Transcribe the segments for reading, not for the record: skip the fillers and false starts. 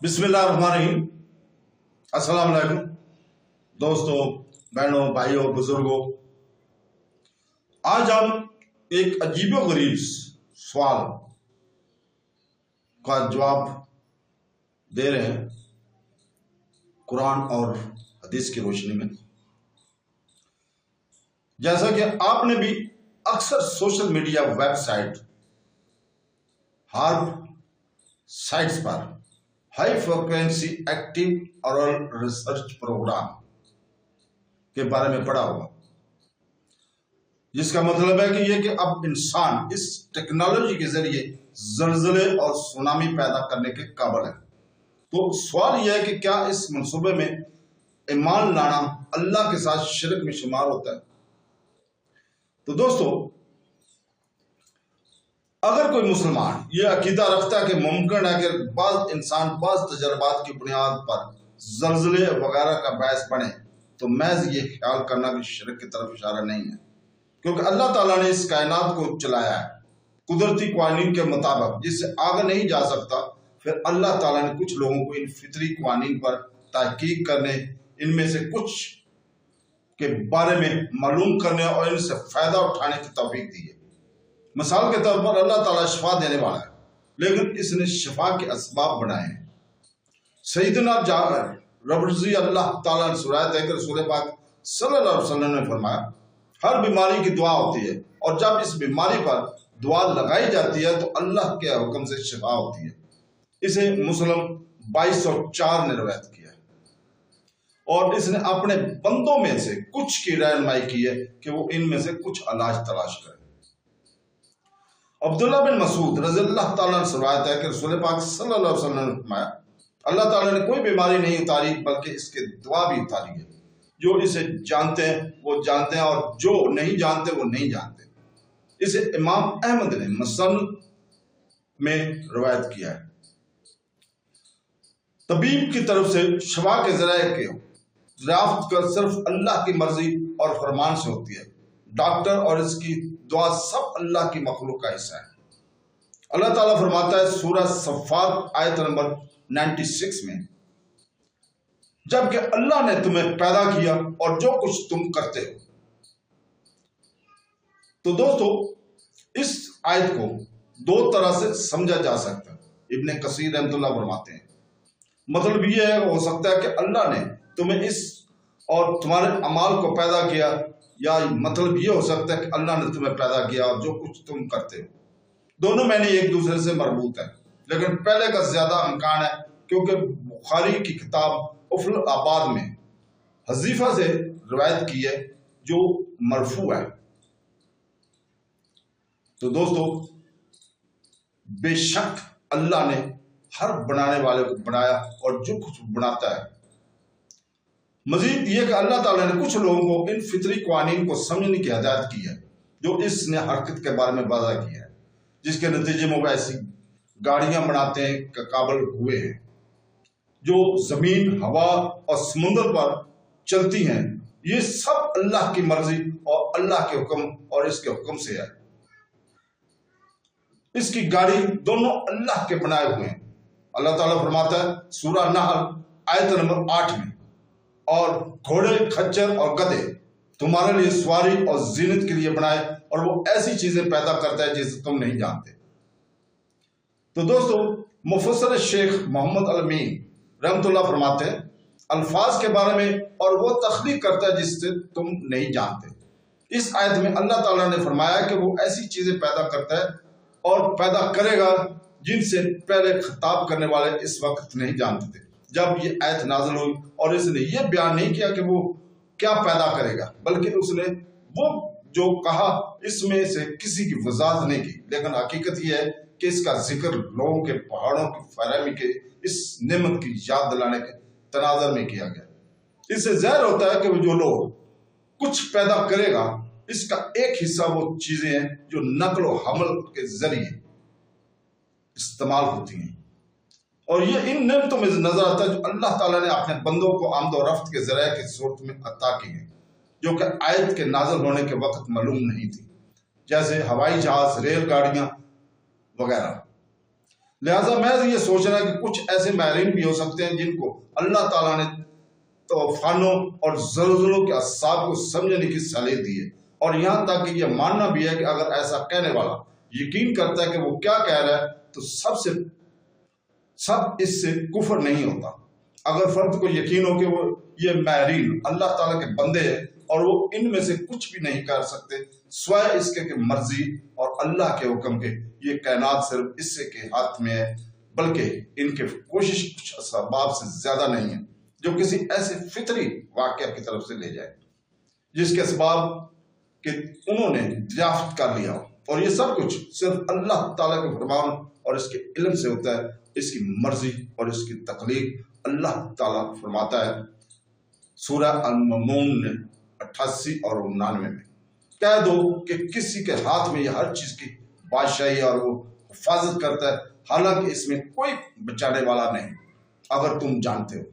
بسم اللہ الرحمن الرحیم۔ السلام علیکم دوستوں، بہنوں، بھائیوں، بزرگوں۔ آج ہم ایک عجیب و غریب سوال کا جواب دے رہے ہیں قرآن اور حدیث کی روشنی میں۔ جیسا کہ آپ نے بھی اکثر social media website HAARP sites پر high frequency active auroral research program کے بارے میں پڑھا ہوگا، جس کا مطلب ہے کہ یہ کہ اب انسان اس ٹیکنالوجی کے ذریعے زلزلے اور سونامی پیدا کرنے کے قابل ہے۔ تو سوال یہ ہے کہ کیا اس منصوبے میں ایمان لانا اللہ کے ساتھ شرک میں شمار ہوتا ہے؟ تو دوستو، اگر کوئی مسلمان یہ عقیدہ رکھتا ہے کہ ممکن ہے کہ بعض انسان بعض تجربات کی بنیاد پر زلزلے وغیرہ کا باعث بنے، تو محض یہ خیال کرنا بھی شرک کی طرف اشارہ نہیں ہے، کیونکہ اللہ تعالیٰ نے اس کائنات کو چلایا ہے قدرتی قوانین کے مطابق، جس سے آگے نہیں جا سکتا۔ پھر اللہ تعالیٰ نے کچھ لوگوں کو ان فطری قوانین پر تحقیق کرنے، ان میں سے کچھ کے بارے میں معلوم کرنے اور ان سے فائدہ اٹھانے کی توفیق دی ہے۔ مثال کے طور پر اللہ تعالیٰ شفا دینے والا ہے، لیکن اس نے شفا کے اسباب بنائے ہیں۔ سیدنا جابر رضی اللہ تعالیٰ نے روایت ہے کہ رسول پاک صلی اللہ علیہ وسلم نے فرمایا، ہر بیماری کی دعا ہوتی ہے، اور جب اس بیماری پر دعا لگائی جاتی ہے تو اللہ کے حکم سے شفا ہوتی ہے۔ اسے مسلم 2204 نے روایت کیا ہے، اور اس نے اپنے بندوں میں سے کچھ کی رہنمائی کی ہے کہ وہ ان میں سے کچھ علاج تلاش کریں۔ عبداللہ بن مسعود رضی اللہ تعالیٰ سے روایت ہے کہ رسول پاک صلی اللہ علیہ وسلم نے فرمایا، اللہ تعالیٰ نے کوئی بیماری نہیں اتاری بلکہ اس کے دعا بھی اتاری ہے۔ جو اسے جانتے ہیں وہ جانتے ہیں، اور جو نہیں جانتے وہ نہیں جانتے۔ اسے امام احمد نے مسند میں روایت کیا ہے۔ طبیب کی طرف سے شفا کے ذرائع کے دریافت کر صرف اللہ کی مرضی اور فرمان سے ہوتی ہے۔ ڈاکٹر اور اس کی دعا سب اللہ کی مخلوق کا حصہ ہے۔ اللہ تعالیٰ فرماتا ہے سورہ صفات آیت نمبر 96 میں، جبکہ اللہ نے تمہیں پیدا کیا اور جو کچھ تم کرتے ہو۔ تو دوستو، اس آیت کو دو طرح سے سمجھا جا سکتا ہے۔ ابن کثیر رحمۃ اللہ فرماتے ہیں، مطلب یہ ہو سکتا ہے کہ اللہ نے تمہیں اس اور تمہارے اعمال کو پیدا کیا، یا مطلب یہ ہو سکتا ہے کہ اللہ نے تمہیں پیدا کیا اور جو کچھ تم کرتے ہو۔ دونوں میں نے ایک دوسرے سے مربوط ہے، لیکن پہلے کا زیادہ امکان ہے، کیونکہ بخاری کی کتاب افل آباد میں حذیفہ سے روایت کی ہے جو مرفوع ہے۔ تو دوستو، بے شک اللہ نے ہر بنانے والے کو بنایا اور جو کچھ بناتا ہے۔ مزید یہ کہ اللہ تعالیٰ نے کچھ لوگوں کو ان فطری قوانین کو سمجھنے کی ہدایت کی ہے جو اس نے حرکت کے بارے میں واضح کیا ہے، جس کے نتیجے میں وہ ایسی گاڑیاں بناتے ہیں کہ قابل ہوئے ہیں جو زمین، ہوا اور سمندر پر چلتی ہیں۔ یہ سب اللہ کی مرضی اور اللہ کے حکم اور اس کے حکم سے ہے۔ اس کی گاڑی دونوں اللہ کے بنائے ہوئے ہیں۔ اللہ تعالیٰ فرماتا ہے سورہ نحل آیت نمبر 8 میں، اور گھوڑے، کھچر اور گدھے تمہارے لیے سواری اور زینت کے لیے بنائے، اور وہ ایسی چیزیں پیدا کرتا ہے جسے تم نہیں جانتے۔ تو دوستو، مفسر شیخ محمد الامین رحمۃ اللہ فرماتے ہیں، الفاظ کے بارے میں، اور وہ تخلیق کرتا ہے جس سے تم نہیں جانتے۔ اس آیت میں اللہ تعالیٰ نے فرمایا کہ وہ ایسی چیزیں پیدا کرتا ہے اور پیدا کرے گا جن سے پہلے خطاب کرنے والے اس وقت نہیں جانتے تھے۔ جب یہ آیت نازل ہوئی اور اس نے یہ بیان نہیں کیا کہ وہ کیا پیدا کرے گا، بلکہ اس نے وہ جو کہا اس میں سے کسی کی وضاحت نہیں کی، لیکن حقیقت یہ ہے کہ اس کا ذکر لوگوں کے پہاڑوں کی فراہمی کے اس نعمت کی یاد دلانے کے تناظر میں کیا گیا۔ اس سے ظاہر ہوتا ہے کہ وہ جو لوگ کچھ پیدا کرے گا، اس کا ایک حصہ وہ چیزیں ہیں جو نقل و حمل کے ذریعے استعمال ہوتی ہیں، اور یہ ان نعمتوں میں نظر آتا ہے جو اللہ تعالیٰ نے اپنے بندوں کو آمد و رفت کے ذرائع کی صورت میں عطا کی ہیں، جو کہ آیت کے نازل ہونے کے وقت معلوم نہیں تھی، جیسے ہوائی جہاز، ریل گاڑیاں وغیرہ۔ لہٰذا میں یہ سوچ رہا کہ کچھ ایسے ماہرین بھی ہو سکتے ہیں جن کو اللہ تعالیٰ نے طوفانوں اور زلزلوں کے اسباب کو سمجھنے کی صلاحیت دی ہے، اور یہاں تک کہ یہ ماننا بھی ہے کہ اگر ایسا کہنے والا یقین کرتا ہے کہ وہ کیا کہہ رہا ہے تو سب اس سے کفر نہیں ہوتا۔ اگر فرد کو یقین ہو کہ وہ یہ ماہرین اللہ تعالیٰ کے بندے ہیں اور وہ ان میں سے کچھ بھی نہیں کر سکتے سوائے اس کے کہ مرضی اور اللہ کے حکم کے، یہ کائنات صرف اس سے کے ہاتھ میں ہے، بلکہ ان کے کوشش کچھ اسباب سے زیادہ نہیں ہے جو کسی ایسے فطری واقعہ کی طرف سے لے جائے جس کے اسباب کہ انہوں نے دریافت کر لیا ہو، اور یہ سب کچھ صرف اللہ تعالیٰ کے فرمان اور اس کے علم سے ہوتا ہے، اس کی مرضی اور اس کی تخلیق اللہ تعالیٰ فرماتا ہے سورہ المومنون 88 اور 99 میں، کہہ دو کہ کسی کے ہاتھ میں یہ ہر چیز کی بادشاہی اور وہ حفاظت کرتا ہے، حالانکہ اس میں کوئی بچانے والا نہیں اگر تم جانتے ہو۔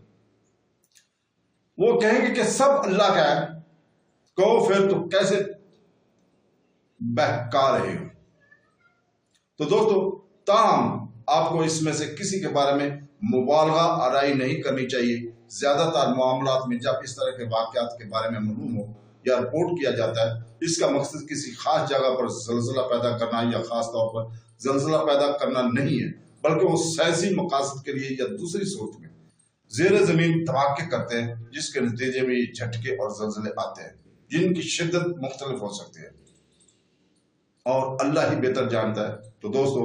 وہ کہیں گے کہ سب اللہ کا ہے، کہو پھر تو کیسے بہکا رہے ہو۔ تو دوستو، تاہم آپ کو اس میں سے کسی کے بارے میں مبالغہ آرائی نہیں کرنی چاہیے۔ زیادہ تر معاملات میں جب اس طرح کے واقعات کے بارے میں معلوم ہو یا رپورٹ کیا جاتا ہے، اس کا مقصد کسی خاص جگہ پر زلزلہ پیدا کرنا یا خاص طور پر زلزلہ پیدا کرنا نہیں ہے، بلکہ وہ سیاسی مقاصد کے لیے یا دوسری صورت میں زیر زمین دھماکے کرتے ہیں، جس کے نتیجے میں یہ جھٹکے اور زلزلے آتے ہیں جن کی شدت مختلف ہو سکتی ہے، اور اللہ ہی بہتر جانتا ہے۔ تو دوستو،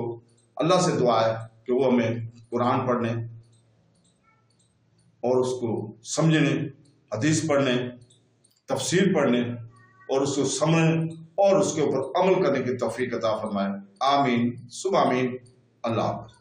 اللہ سے دعا ہے کہ وہ ہمیں قرآن پڑھنے اور اس کو سمجھنے، حدیث پڑھنے، تفسیر پڑھنے اور اس کو سمجھنے اور اس کے اوپر عمل کرنے کی توفیق عطا فرمائے۔ آمین، سب آمین۔ اللہ حافظ۔